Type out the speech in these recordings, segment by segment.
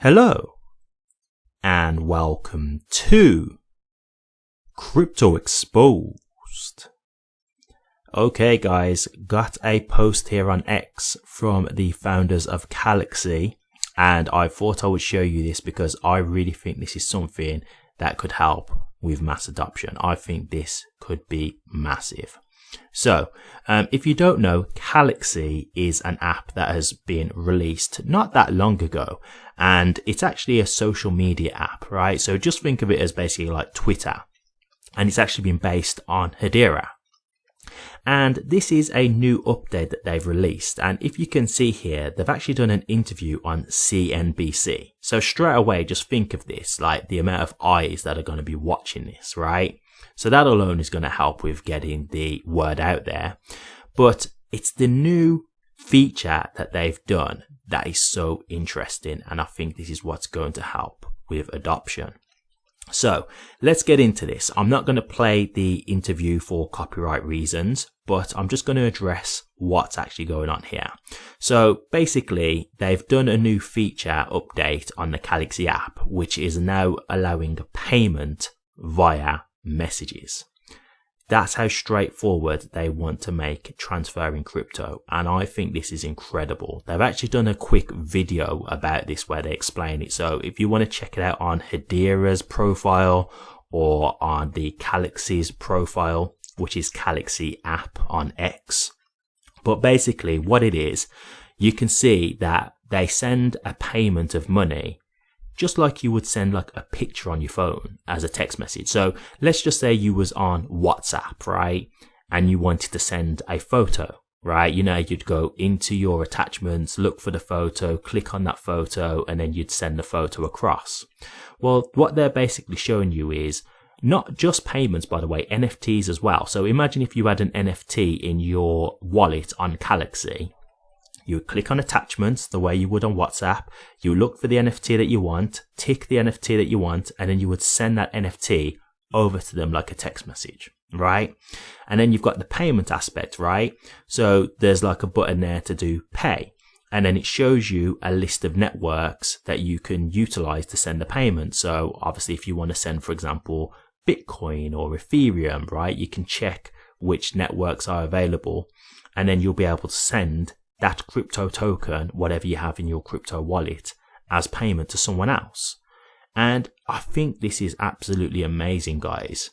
Hello and welcome to Crypto Exposed. Okay guys, got a post here on X from the founders of Galaxy, and I thought I would show you this because I really think this is something that could help with mass adoption. I think this could be massive. So, if you don't know, Galaxy is an app that has been released not that long ago, and it's actually a social media app, right? So just think of it as basically like Twitter, and it's actually been based on Hedera. And this is a new update that they've released, and if you can see here, they've actually done an interview on CNBC. So straight away, just think of this, like the amount of eyes that are going to be watching this, right? So that alone is going to help with getting the word out there. But it's the new feature that they've done that is so interesting, and I think this is what's going to help with adoption. So let's get into this. I'm not going to play the interview for copyright reasons, but I'm just going to address what's actually going on here. So basically, they've done a new feature update on the Galaxy app, which is now allowing payment via messages. That's how straightforward they want to make transferring crypto, and I think this is incredible. They've actually done a quick video about this where they explain it, so if you want to check it out on Hedera's profile or on the Galaxy's profile, which is Galaxy app on X. But basically what it is, you can see that they send a payment of money just like you would send like a picture on your phone as a text message. So let's just say you was on WhatsApp, right? And you wanted to send a photo, right? You know, you'd go into your attachments, look for the photo, click on that photo, and then you'd send the photo across. Well, what they're basically showing you is not just payments, by the way, NFTs as well. So imagine if you had an NFT in your wallet on Galaxy. You would click on attachments the way you would on WhatsApp. You look for the NFT that you want, tick the NFT that you want, and then you would send that NFT over to them like a text message, right? And then you've got the payment aspect, right? So there's like a button there to do pay. And then it shows you a list of networks that you can utilize to send the payment. So obviously if you want to send, for example, Bitcoin or Ethereum, right? You can check which networks are available, and then you'll be able to send that crypto token, whatever you have in your crypto wallet, as payment to someone else. And I think this is absolutely amazing, guys.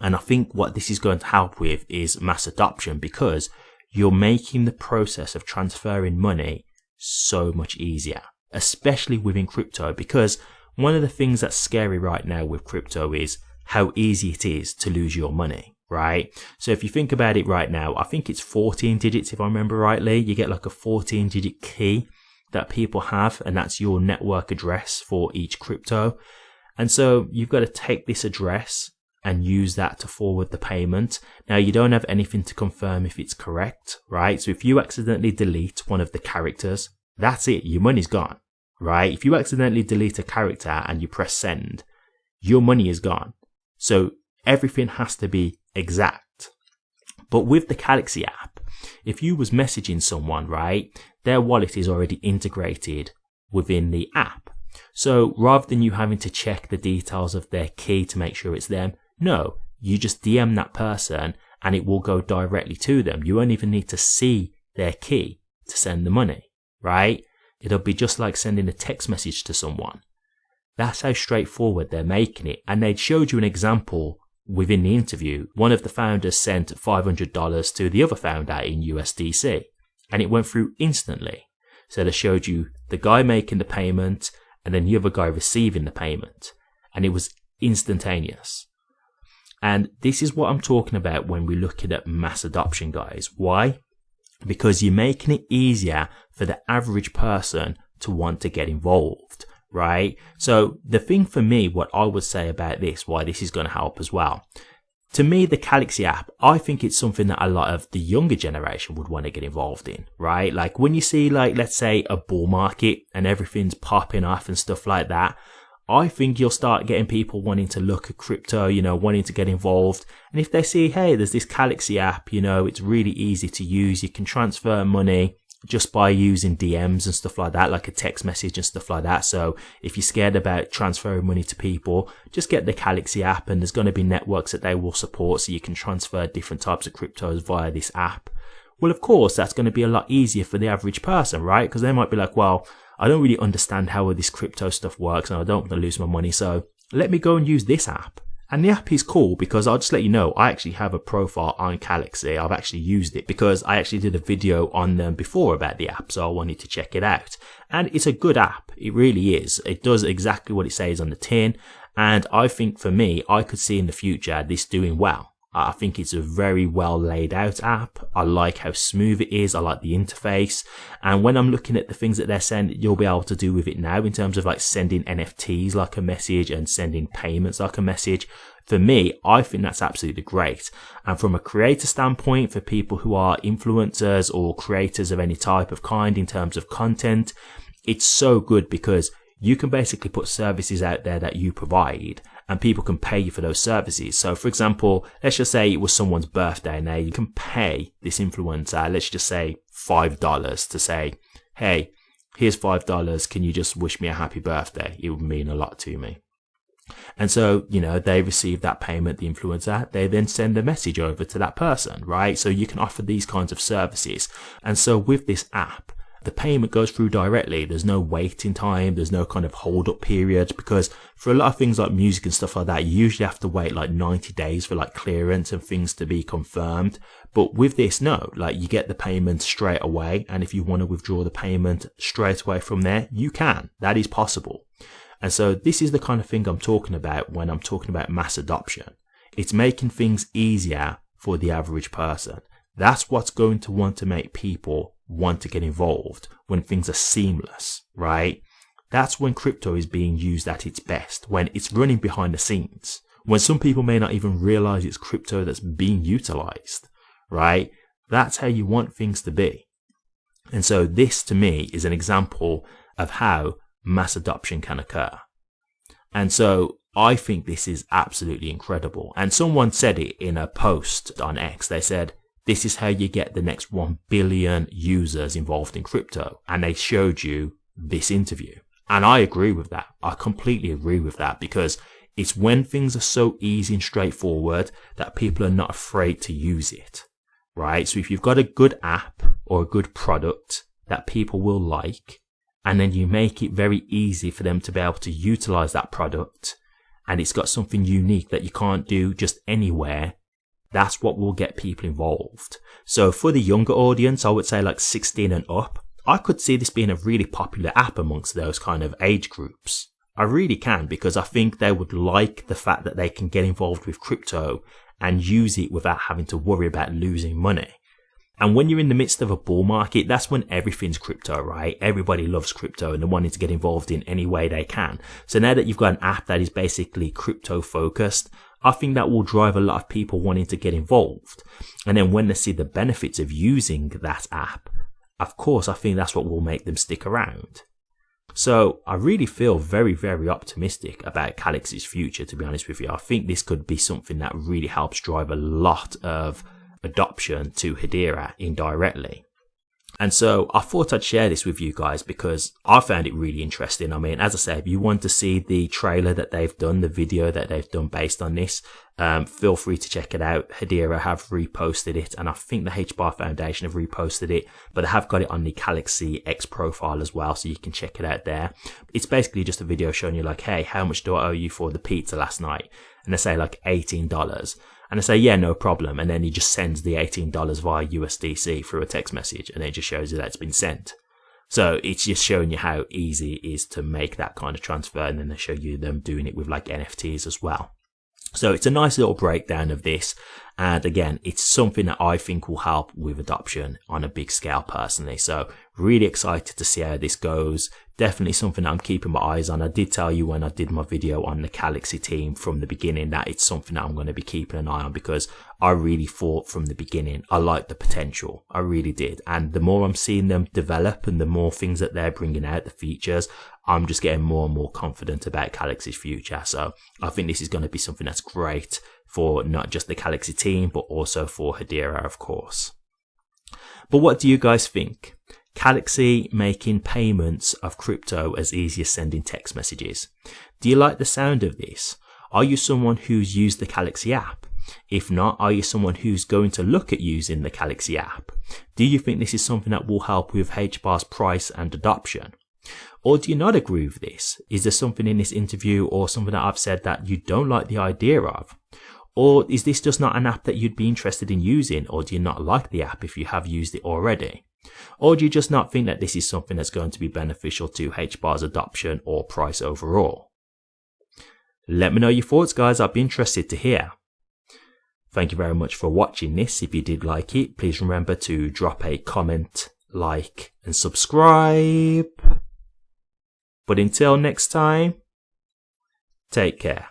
And I think what this is going to help with is mass adoption, because you're making the process of transferring money so much easier, especially within crypto, because one of the things that's scary right now with crypto is how easy it is to lose your money. Right? So if you think about it right now, I think it's 14 digits, if I remember rightly. You get like a 14-digit key that people have, and that's your network address for each crypto. And so you've got to take this address and use that to forward the payment. Now, you don't have anything to confirm if it's correct, right? So if you accidentally delete one of the characters, that's it. Your money's gone, right? If you accidentally delete a character and you press send, your money is gone. So everything has to be exact. But with the Galaxy app, if you was messaging someone, right, their wallet is already integrated within the app. So rather than you having to check the details of their key to make sure it's them, no, you just DM that person and it will go directly to them. You won't even need to see their key to send the money, right? It'll be just like sending a text message to someone. That's how straightforward they're making it. And they showed you an example within the interview. One of the founders sent $500 to the other founder in USDC, and it went through instantly. So they showed you the guy making the payment and then the other guy receiving the payment, and it was instantaneous. And this is what I'm talking about when we're looking at mass adoption, guys. Why? Because you're making it easier for the average person to want to get involved. Right? So the thing for me, what I would say about this, why this is going to help as well. To me, the Galaxy app, I think it's something that a lot of the younger generation would want to get involved in, right? Like when you see like, let's say a bull market and everything's popping off and stuff like that, I think you'll start getting people wanting to look at crypto, you know, wanting to get involved. And if they see, hey, there's this Galaxy app, you know, it's really easy to use. You can transfer money just by using DMs and stuff like that, like a text message and stuff like that. So if you're scared about transferring money to people, just get the Galaxy app, and there's going to be networks that they will support, so you can transfer different types of cryptos via this app. Well, of course, that's going to be a lot easier for the average person, right? Because they might be like, well, I don't really understand how all this crypto stuff works, and I don't want to lose my money, so let me go and use this app. And the app is cool because I'll just let you know, I actually have a profile on Galaxy. I've actually used it because I actually did a video on them before about the app, so I wanted to check it out. And it's a good app. It really is. It does exactly what it says on the tin. And I think for me, I could see in the future this doing well. I think it's a very well laid out app. I like how smooth it is. I like the interface. And when I'm looking at the things that they're saying you'll be able to do with it now in terms of like sending NFTs like a message and sending payments like a message, for me, I think that's absolutely great. And from a creator standpoint, for people who are influencers or creators of any type of kind in terms of content, it's so good because you can basically put services out there that you provide and people can pay you for those services. So for example, let's just say it was someone's birthday. Now you can pay this influencer, let's just say $5 to say, hey, here's $5. Can you just wish me a happy birthday? It would mean a lot to me. And so, you know, they receive that payment, the influencer, they then send a message over to that person, right? So you can offer these kinds of services. And so with this app, the payment goes through directly. There's no waiting time. There's no kind of hold up period, because for a lot of things like music and stuff like that, you usually have to wait like 90 days for like clearance and things to be confirmed. But with this, no, like you get the payment straight away. And if you want to withdraw the payment straight away from there, you can. That is possible. And so this is the kind of thing I'm talking about when I'm talking about mass adoption. It's making things easier for the average person. That's what's going to want to make people want to get involved when things are seamless, right? That's when crypto is being used at its best, when it's running behind the scenes, when some people may not even realize it's crypto that's being utilized, right? That's how you want things to be. And so this to me is an example of how mass adoption can occur. And so I think this is absolutely incredible. And someone said it in a post on X. They said, this is how you get the next 1 billion users involved in crypto. And they showed you this interview. And I agree with that. I completely agree with that, because it's when things are so easy and straightforward that people are not afraid to use it, right? So if you've got a good app or a good product that people will like, and then you make it very easy for them to be able to utilize that product, and it's got something unique that you can't do just anywhere, that's what will get people involved. So for the younger audience, I would say like 16 and up, I could see this being a really popular app amongst those kind of age groups. I really can, because I think they would like the fact that they can get involved with crypto and use it without having to worry about losing money. And when you're in the midst of a bull market, that's when everything's crypto, right? Everybody loves crypto and they're wanting to get involved in any way they can. So now that you've got an app that is basically crypto focused, I think that will drive a lot of people wanting to get involved. And then when they see the benefits of using that app, of course, I think that's what will make them stick around. So I really feel very, very optimistic about Galaxy's future, to be honest with you. I think this could be something that really helps drive a lot of adoption to Hedera indirectly. And so I thought I'd share this with you guys because I found it really interesting. I mean, as I said, if you want to see the trailer that they've done, the video that they've done based on this, feel free to check it out. Hedera have reposted it, and I think the HBAR Foundation have reposted it, but they have got it on the Galaxy X profile as well, so you can check it out there. It's basically just a video showing you like, hey, how much do I owe you for the pizza last night? And they say like $18. And I say, yeah, no problem. And then he just sends the $18 via USDC through a text message, and it just shows you that it's been sent. So it's just showing you how easy it is to make that kind of transfer. And then they show you them doing it with like NFTs as well. So it's a nice little breakdown of this. And again, it's something that I think will help with adoption on a big scale personally. So really excited to see how this goes. Definitely something that I'm keeping my eyes on. I did tell you when I did my video on the Galaxy team from the beginning that it's something that I'm going to be keeping an eye on, because I really thought from the beginning I liked the potential. I really did. And the more I'm seeing them develop and the more things that they're bringing out, the features, I'm just getting more and more confident about Galaxy's future. So I think this is going to be something that's great for not just the Galaxy team, but also for Hedera, of course. But what do you guys think? Galaxy making payments of crypto as easy as sending text messages. Do you like the sound of this? Are you someone who's used the Galaxy app? If not, are you someone who's going to look at using the Galaxy app? Do you think this is something that will help with HBAR's price and adoption? Or do you not agree with this? Is there something in this interview or something that I've said that you don't like the idea of? Or is this just not an app that you'd be interested in using, or do you not like the app if you have used it already? Or do you just not think that this is something that's going to be beneficial to HBAR's adoption or price overall? Let me know your thoughts, guys. I'd be interested to hear. Thank you very much for watching this. If you did like it, please remember to drop a comment, like, and subscribe. But until next time, take care.